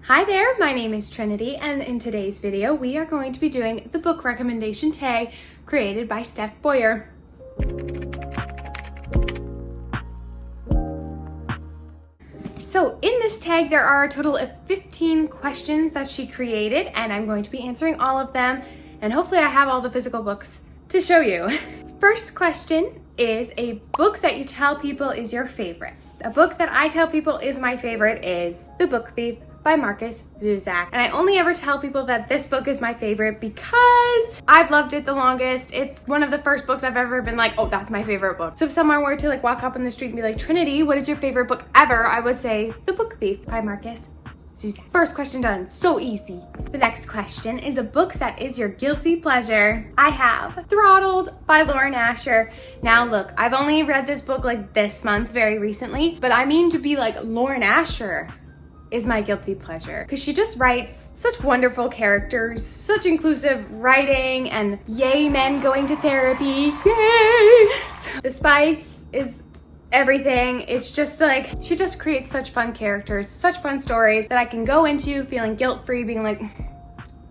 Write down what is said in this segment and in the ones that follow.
Hi there, my name is Trinity, and in today's video we are going to be doing the book recommendation tag created by Steph Boyer. So in this tag there are a total of 15 questions that she created, and I'm going to be answering all of them, and hopefully I have all the physical books to show you. First question is a book that you tell people is your favorite. A book that I tell people is my favorite is The Book Thief by Markus Zusak. And I only ever tell people that this book is my favorite because I've loved it the longest. It's one of the first books I've ever been like, oh, that's my favorite book. So if someone were to walk up on the street and be like, Trinity, what is your favorite book ever? I would say The Book Thief by Markus Zusak. First question done, so easy. The next question is a book that is your guilty pleasure. I have Throttled by Lauren Asher. Now look, I've only read this book this month, very recently, but I mean to be Lauren Asher is my guilty pleasure because she just writes such wonderful characters, such inclusive writing, and yay men going to therapy, yay! So the spice is everything. It's just she just creates such fun characters, such fun stories that I can go into feeling guilt-free, being like,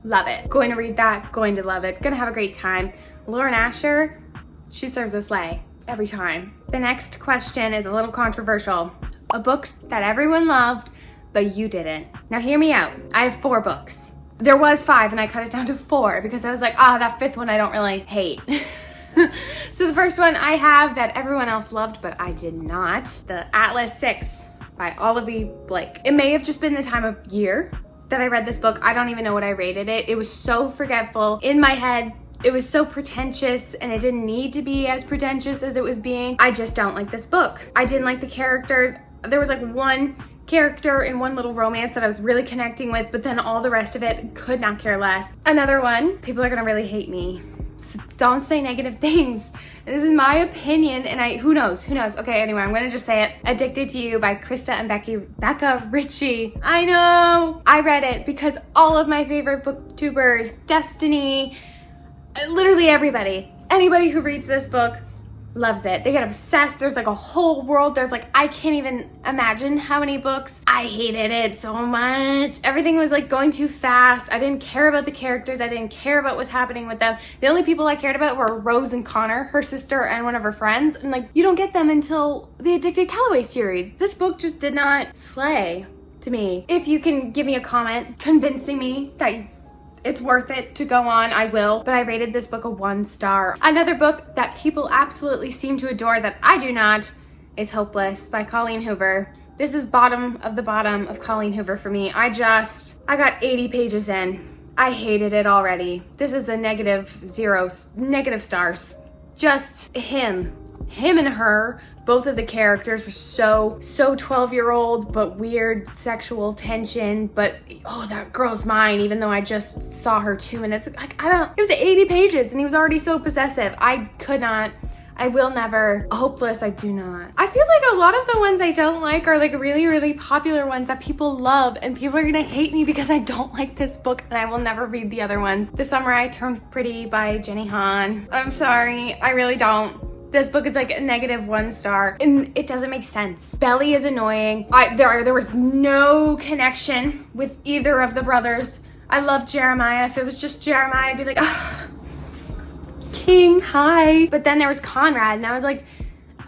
love it. Going to read that, going to love it, gonna have a great time. Lauren Asher, she serves a sleigh every time. The next question is a little controversial. A book that everyone loved, but you didn't. Now hear me out. I have 4 books. There was 5 and I cut it down to 4 because I was like, that 5th one I don't really hate. So the first one I have that everyone else loved, but I did not. The Atlas 6 by Olivia Blake. It may have just been the time of year that I read this book. I don't even know what I rated it. It was so forgetful. In my head, it was so pretentious, and it didn't need to be as pretentious as it was being. I just don't like this book. I didn't like the characters. There was one character in one little romance that I was really connecting with, but then all the rest of it could not care less. Another one, people are gonna really hate me, so don't say negative things. This is my opinion, and who knows? Okay, anyway, I'm gonna just say it. Addicted to You by Krista and Becca Ritchie. I know, I read it because all of my favorite booktubers, Destiny, literally anybody who reads this book loves it. They get obsessed. There's a whole world. There's I can't even imagine how many books. I hated it so much. Everything was going too fast. I didn't care about the characters. I didn't care about what's happening with them. The only people I cared about were Rose and Connor, her sister and one of her friends. And you don't get them until the Addicted Calloway series. This book just did not slay to me. If you can give me a comment convincing me that it's worth it to go on, I will, but I rated this book a 1 star. Another book that people absolutely seem to adore that I do not is Hopeless by Colleen Hoover. This is bottom of the bottom of Colleen Hoover for me. I got 80 pages in. I hated it already. This is a negative stars. Just him and her. Both of the characters were so 12-year-old, but weird sexual tension. But that girl's mine, even though I just saw her 2 minutes. It was 80 pages and he was already so possessive. I could not. I will never. Hopeless, I do not. I feel a lot of the ones I don't like are really, really popular ones that people love, and people are gonna hate me because I don't like this book and I will never read the other ones. The Summer I Turned Pretty by Jenny Han. I'm sorry, I really don't. This book is a -1 star, and it doesn't make sense. Belly is annoying. There was no connection with either of the brothers. I love Jeremiah. If it was just Jeremiah, I'd be like, King, hi. But then there was Conrad, and I was like,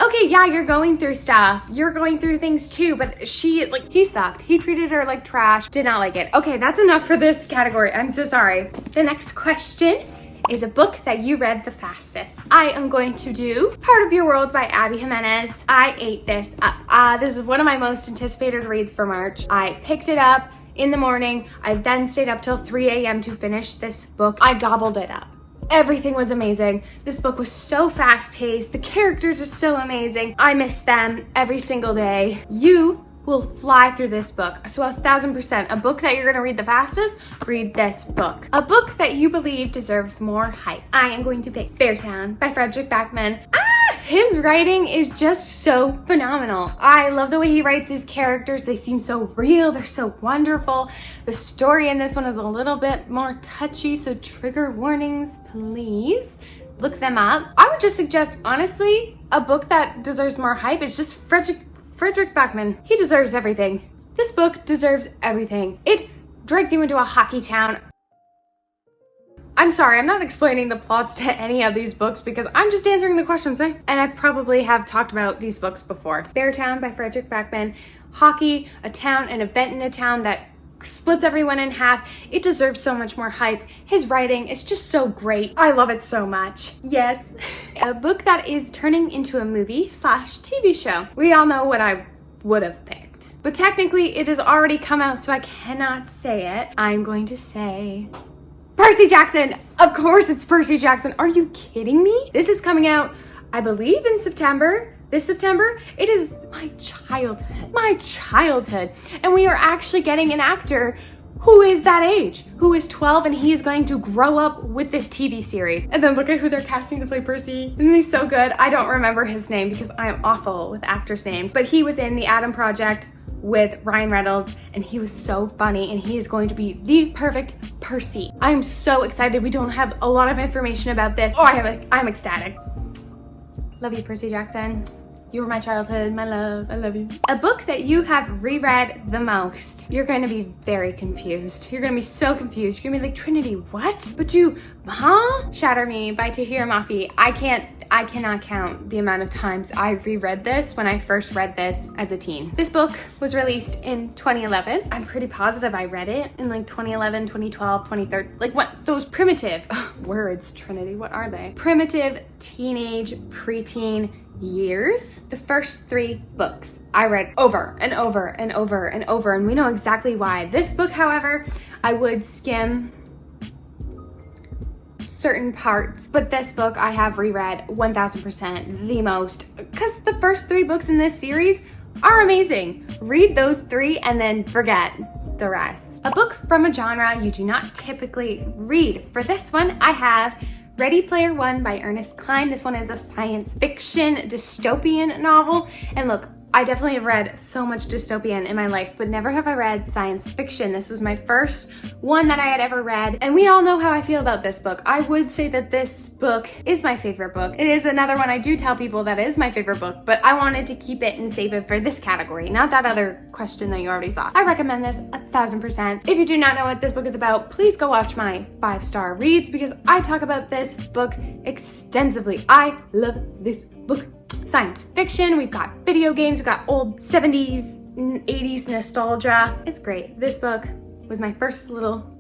okay, yeah, you're going through stuff. You're going through things too, but he sucked. He treated her like trash. Did not like it. Okay, that's enough for this category. I'm so sorry. The next question is a book that you read the fastest. I am going to do Part of Your World by Abby Jimenez. I ate this up. This is one of my most anticipated reads for March. I picked it up in the morning. I then stayed up till 3 a.m. to finish this book. I gobbled it up. Everything was amazing. This book was so fast-paced. The characters are so amazing. I miss them every single day. You will fly through this book. So 1000%, a book that you're gonna read the fastest, read this book. A book that you believe deserves more hype. I am going to pick Fairtown by Fredrik Backman. His writing is just so phenomenal. I love the way he writes his characters. They seem so real, they're so wonderful. The story in this one is a little bit more touchy, so trigger warnings, please. Look them up. I would just suggest, honestly, a book that deserves more hype is just Fredrik Backman. He deserves everything. This book deserves everything. It drags you into a hockey town. I'm sorry, I'm not explaining the plots to any of these books because I'm just answering the questions, eh? And I probably have talked about these books before. Beartown by Fredrik Backman. Hockey, a town, an event in a town that splits everyone in half. It deserves so much more hype. His writing is just so great. I love it so much. Yes. A book that is turning into a movie / TV show. We all know what I would have picked. But technically it has already come out, so I cannot say it. I'm going to say Percy Jackson. Of course it's Percy Jackson. Are you kidding me? This is coming out, I believe, in September. This September. It is my childhood. And we are actually getting an actor who is that age, who is 12, and he is going to grow up with this TV series. And then look at who they're casting to play Percy. Isn't he so good? I don't remember his name because I am awful with actors' names, but he was in The Adam Project with Ryan Reynolds, and he was so funny, and he is going to be the perfect Percy. I'm so excited. We don't have a lot of information about this. Oh, I'm ecstatic. Love you, Percy Jackson. You were my childhood, my love. I love you. A book that you have reread the most. You're going to be very confused. You're going to be so confused. You're going to be like, Trinity, what? But you, huh? Shatter Me by Tahira Mafi. I cannot count the amount of times I reread this when I first read this as a teen. This book was released in 2011. I'm pretty positive I read it in like 2011, 2012, 2013. Like what? Those primitive words, Trinity, what are they? Primitive teenage, preteen years. The first 3 books I read over and over and over and over, and we know exactly why. This book, however, I would skim certain parts, but this book I have reread 1000% the most because the first 3 books in this series are amazing. Read those 3 and then forget the rest. A book from a genre you do not typically read. For this one, I have Ready Player One by Ernest Cline. This one is a science fiction dystopian novel. And look, I definitely have read so much dystopian in my life, but never have I read science fiction. This was my first one that I had ever read, and we all know how I feel about this book. I would say that this book is my favorite book. It is another one I do tell people that is my favorite book, but I wanted to keep it and save it for this category, not that other question that you already saw. I recommend this 1000%. If you do not know what this book is about, please go watch my 5-star reads because I talk about this book extensively. I love this book. Science fiction, we've got video games, we've got old 70s, 80s nostalgia. It's great. This book was my first little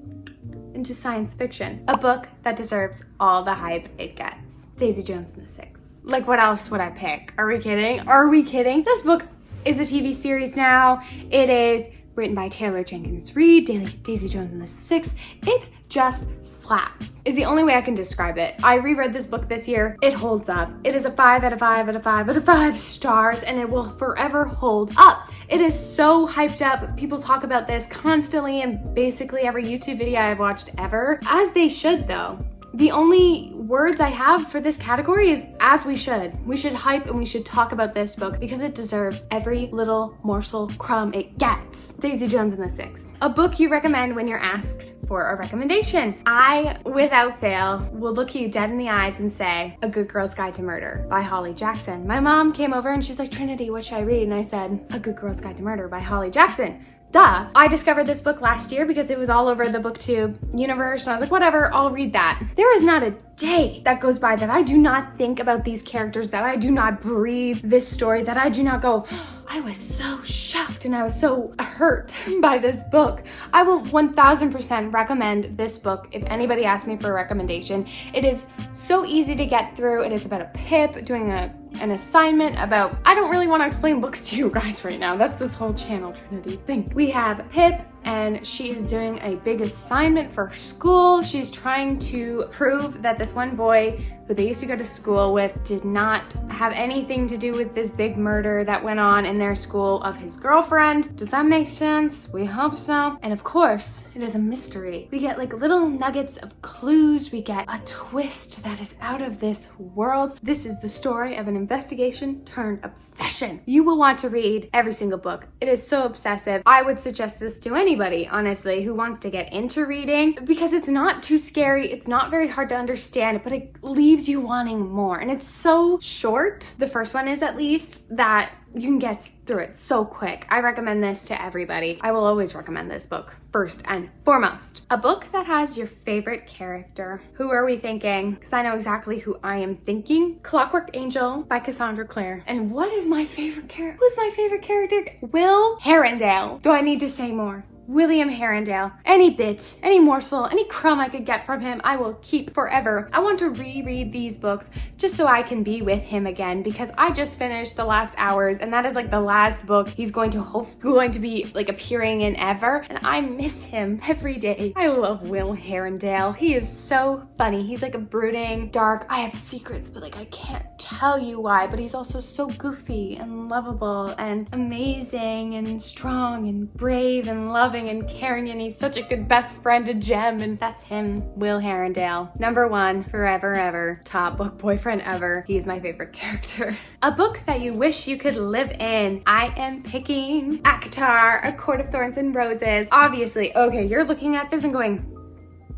into science fiction. A book that deserves all the hype it gets. Daisy Jones and the Six. Like what else would I pick? Are we kidding? Are we kidding? This book is a TV series now. It is written by Taylor Jenkins Reid, Daisy Jones and the Six. It just slaps is the only way I can describe it. I reread this book this year. It holds up. It is a 5 out of 5 out of 5 out of 5 stars, and it will forever hold up. It is so hyped up. People talk about this constantly in basically every YouTube video I've watched ever, as they should though. The only words I have for this category is as we should. We should hype and we should talk about this book because it deserves every little morsel crumb it gets. Daisy Jones and the Six. A book you recommend when you're asked for a recommendation. I, without fail, will look you dead in the eyes and say A Good Girl's Guide to Murder by Holly Jackson. My mom came over and she's like, Trinity, what should I read? And I said, A Good Girl's Guide to Murder by Holly Jackson. Duh. I discovered this book last year because it was all over the BookTube universe, and I was like, whatever, I'll read that. There is not a day that goes by that I do not think about these characters, that I do not breathe this story, that I do not go, I was so shocked and I was so hurt by this book. I will 1000% recommend this book if anybody asks me for a recommendation. It is so easy to get through. It is about a Pip doing an assignment about, I don't really want to explain books to you guys right now. That's this whole channel, Trinity thing. We have Pip, and she is doing a big assignment for school. She's trying to prove that this one boy who they used to go to school with did not have anything to do with this big murder that went on in their school of his girlfriend. Does that make sense? We hope so. And of course, it is a mystery. We get like little nuggets of clues. We get a twist that is out of this world. This is the story of an investigation turned obsession. You will want to read every single book. It is so obsessive. I would suggest this to anybody, honestly, who wants to get into reading because it's not too scary. It's not very hard to understand, but it leaves you wanting more. And it's so short, the first one is at least, that you can get through it so quick. I recommend this to everybody. I will always recommend this book first and foremost. A book that has your favorite character. Who are we thinking? Because I know exactly who I am thinking. Clockwork Angel by Cassandra Clare. And what is my favorite character? Who's my favorite character? Will Herondale. Do I need to say more? William Herondale. Any bit, any morsel, any crumb I could get from him, I will keep forever. I want to reread these books just so I can be with him again, because I just finished The Last Hours, and that is like the last book he's going to be like appearing in ever, and I miss him every day. I love Will Herondale. He is so funny. He's like a brooding, dark, I have secrets, but like I can't tell you why, but he's also so goofy and lovable and amazing and strong and brave and loving and caring, and he's such a good best friend to Jem, and that's him, Will Herondale. Number one, forever, ever, top book boyfriend ever. He is my favorite character. A book that you wish you could live in. I am picking ACOTAR, A Court of Thorns and Roses. Obviously, okay, you're looking at this and going,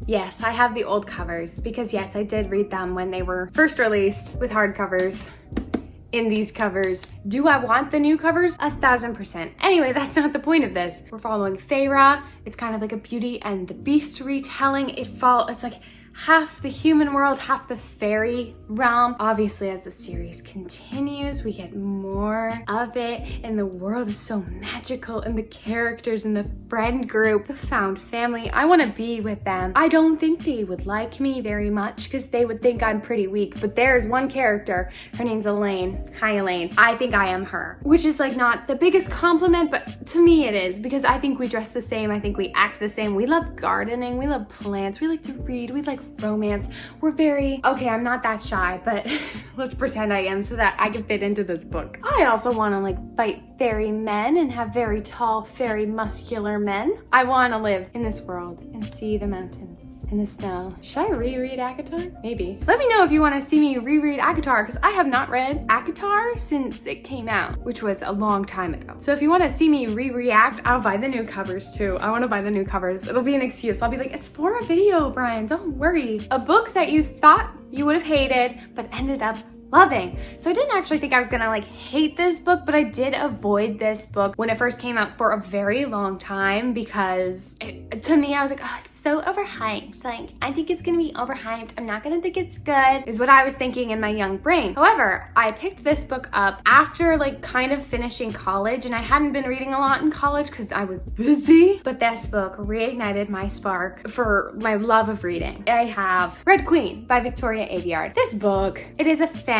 yes, I have the old covers, because yes, I did read them when they were first released with hardcovers. In these covers. Do I want the new covers? 1000%. Anyway, that's not the point of this. We're following Feyre. It's kind of like a Beauty and the Beast retelling. It's like half the human world, half the fairy realm. Obviously, as the series continues, we get more of it, and the world is so magical, and the characters and the friend group, the found family, I want to be with them. I don't think they would like me very much because they would think I'm pretty weak, but there's one character, her name's Elaine. Hi, Elaine. I think I am her, which is like not the biggest compliment, but to me it is, because I think we dress the same, I think we act the same, we love gardening, we love plants, we like to read, we like romance. We're very, okay, I'm not that shy, but let's pretend I am so that I can fit into this book. I also want to like fight fairy men and have very tall, very muscular men. I want to live in this world and see the mountains and the snow. Should I reread ACOTAR? Maybe. Let me know if you want to see me reread ACOTAR, because I have not read ACOTAR since it came out, which was a long time ago. So if you want to see me re-react, I'll buy the new covers too. I want to buy the new covers. It'll be an excuse. I'll be like, it's for a video, Brian, don't worry. A book that you thought you would have hated, but ended up loving. So I didn't actually think I was gonna like hate this book, but I did avoid this book when it first came out for a very long time, because to me, I was like, oh, it's so overhyped. Like, I think it's gonna be overhyped. I'm not gonna think it's good, is what I was thinking in my young brain. However, I picked this book up after like kind of finishing college, and I hadn't been reading a lot in college because I was busy, but this book reignited my spark for my love of reading. I have Red Queen by Victoria Aveyard. This book, it is a fantasy.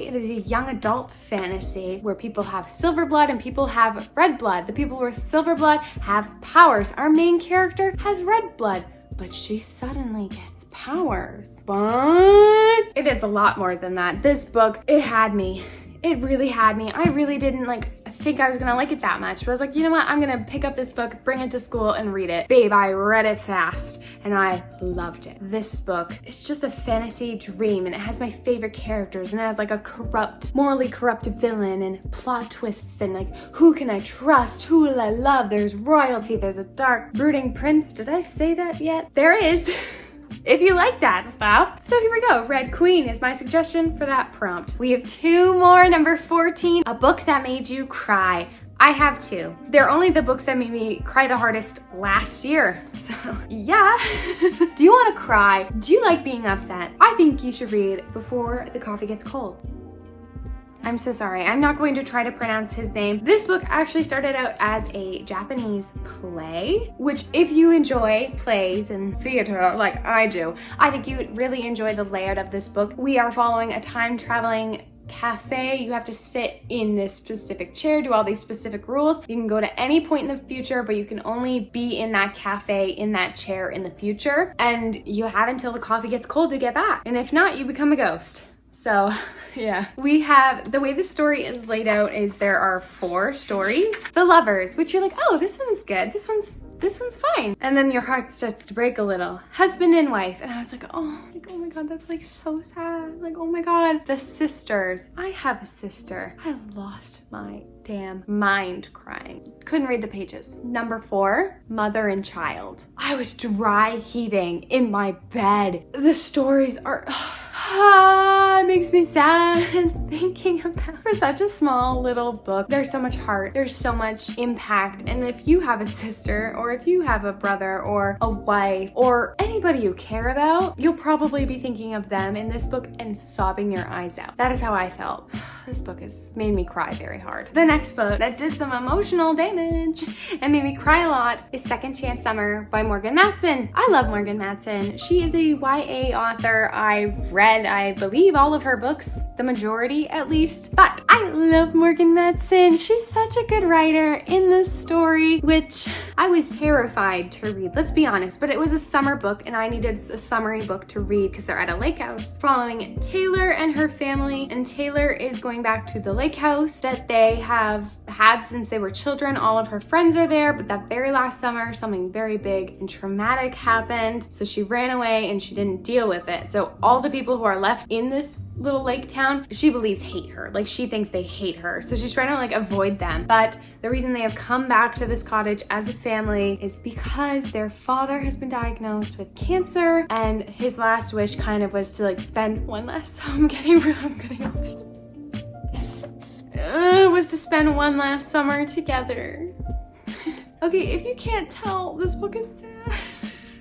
It is a young adult fantasy where people have silver blood and people have red blood. The people with silver blood have powers. Our main character has red blood, but she suddenly gets powers. But it is a lot more than that. This book, it had me. It really had me. I really didn't think I was gonna like it that much, but I was like, you know what? I'm gonna pick up this book, bring it to school, and read it. Babe, I read it fast, and I loved it. This book, it's just a fantasy dream, and it has my favorite characters, and it has like a morally corrupt villain, and plot twists, and like, who can I trust? Who will I love? There's royalty, there's a dark, brooding prince. Did I say that yet? There is. If you like that stuff. So here we go. Red Queen is my suggestion for that prompt. We have two more. Number 14, a book that made you cry. I have two. They're only the books that made me cry the hardest last year. So yeah. Do you want to cry? Do you like being upset? I think you should read Before the Coffee Gets Cold. I'm so sorry. I'm not going to try to pronounce his name. This book actually started out as a Japanese play, which if you enjoy plays and theater like I do, I think you would really enjoy the layout of this book. We are following a time-traveling cafe. You have to sit in this specific chair, do all these specific rules. You can go to any point in the future, but you can only be in that cafe, in that chair in the future. And you have until the coffee gets cold to get back. And if not, you become a ghost. So yeah, we have, the way the story is laid out is there are 4 stories. The lovers, which you're like, oh, this one's good. This one's fine. And then your heart starts to break a little. Husband and wife. And I was like, oh my God, that's like so sad. Like, oh my God. The sisters. I have a sister. I lost my damn mind crying. Couldn't read the pages. Number 4, mother and child. I was dry heaving in my bed. The stories are It makes me sad thinking about, for such a small little book, there's so much heart, there's so much impact. And if you have a sister, or if you have a brother or a wife or anybody you care about, you'll probably be thinking of them in this book and sobbing your eyes out. That is how I felt. This book has made me cry very hard. The next book that did some emotional damage and made me cry a lot is Second Chance Summer by Morgan Matson. I love Morgan Matson. She is a YA author. I've read, I believe, all of her books, the majority at least, but I love Morgan Matson. She's such a good writer in this story, which I was terrified to read, let's be honest, but it was a summer book and I needed a summery book to read because they're at a lake house following Taylor and her family, and Taylor is going back to the lake house that they have had since they were children. All of her friends are there, but that very last summer, something very big and traumatic happened. So she ran away and she didn't deal with it. So all the people who are left in this little lake town, she believes hate her. Like, she thinks they hate her. So she's trying to like avoid them. But the reason they have come back to this cottage as a family is because their father has been diagnosed with cancer, and his last wish kind of was to like spend one last, was to spend one last summer together. Okay, if you can't tell, this book is sad.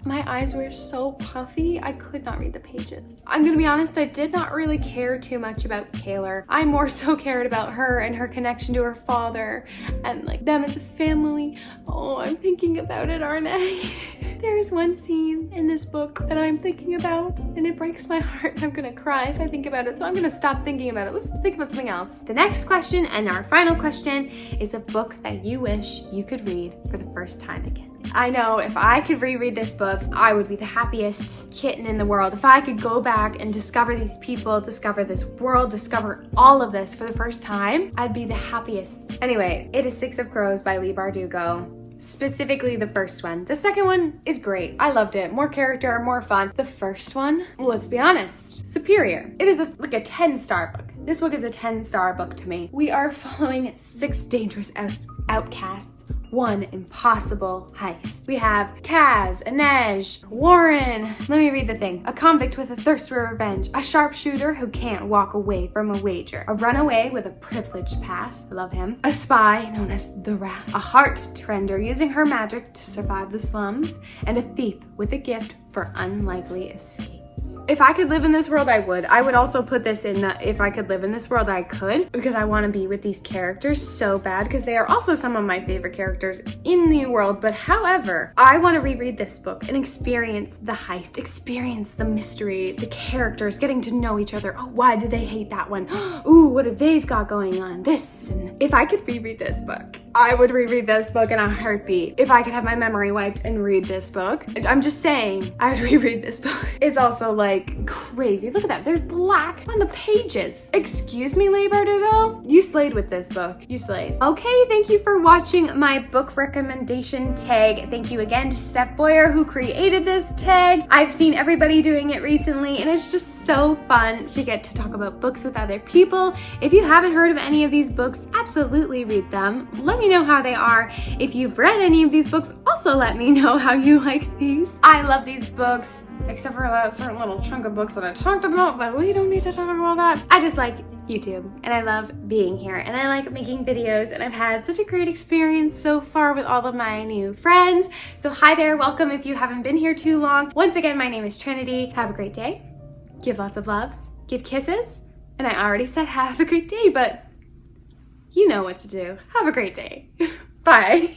My eyes were so puffy, I could not read the pages. I'm gonna be honest, I did not really care too much about Taylor. I more so cared about her and her connection to her father and like them as a family. Oh, I'm thinking about it, aren't I? There's one scene in this book that I'm thinking about and it breaks my heart. I'm gonna cry if I think about it, so I'm gonna stop thinking about it. Let's think about something else. The next question and our final question is a book that you wish you could read for the first time again. I know if I could reread this book, I would be the happiest kitten in the world. If I could go back and discover these people, discover this world, discover all of this for the first time, I'd be the happiest. Anyway, it is Six of Crows by Leigh Bardugo. Specifically the first one. The second one is great. I loved it. More character, more fun. The first one, let's be honest, superior. It is like a 10-star book. This book is a 10-star book to me. We are following 6 dangerous outcasts, one impossible heist. We have Kaz, Inej, Warren. Let me read the thing. A convict with a thirst for revenge. A sharpshooter who can't walk away from a wager. A runaway with a privileged past. I love him. A spy known as the Rat. A heart trender using her magic to survive the slums. And a thief with a gift for unlikely escape. If I could live in this world, I would. I would also put this in the if I could live in this world, I could, because I want to be with these characters so bad, because they are also some of my favorite characters in the world. But however, I want to reread this book and experience the heist, experience the mystery, the characters, getting to know each other. Oh, why did they hate that one? Ooh, what have they've got going on? This. And if I could reread this book, I would reread this book in a heartbeat. If I could have my memory wiped and read this book, I'm just saying, I would reread this book. It's also like crazy. Look at that. There's black on the pages. Excuse me, Leigh Bardugo? You slayed with this book. You slayed. Okay, thank you for watching my book recommendation tag. Thank you again to Steph Boyer who created this tag. I've seen everybody doing it recently and it's just so fun to get to talk about books with other people. If you haven't heard of any of these books, absolutely read them. Let me know how they are. If you've read any of these books, also let me know how you like these. I love these books, except for that certain little chunk of books that I talked about, but we don't need to talk about that. I just like YouTube and I love being here and I like making videos, and I've had such a great experience so far with all of my new friends. So hi there, welcome if you haven't been here too long. Once again, my name is Trinity. Have a great day. Give lots of loves. Give kisses. And I already said have a great day, but you know what to do. Have a great day. Bye.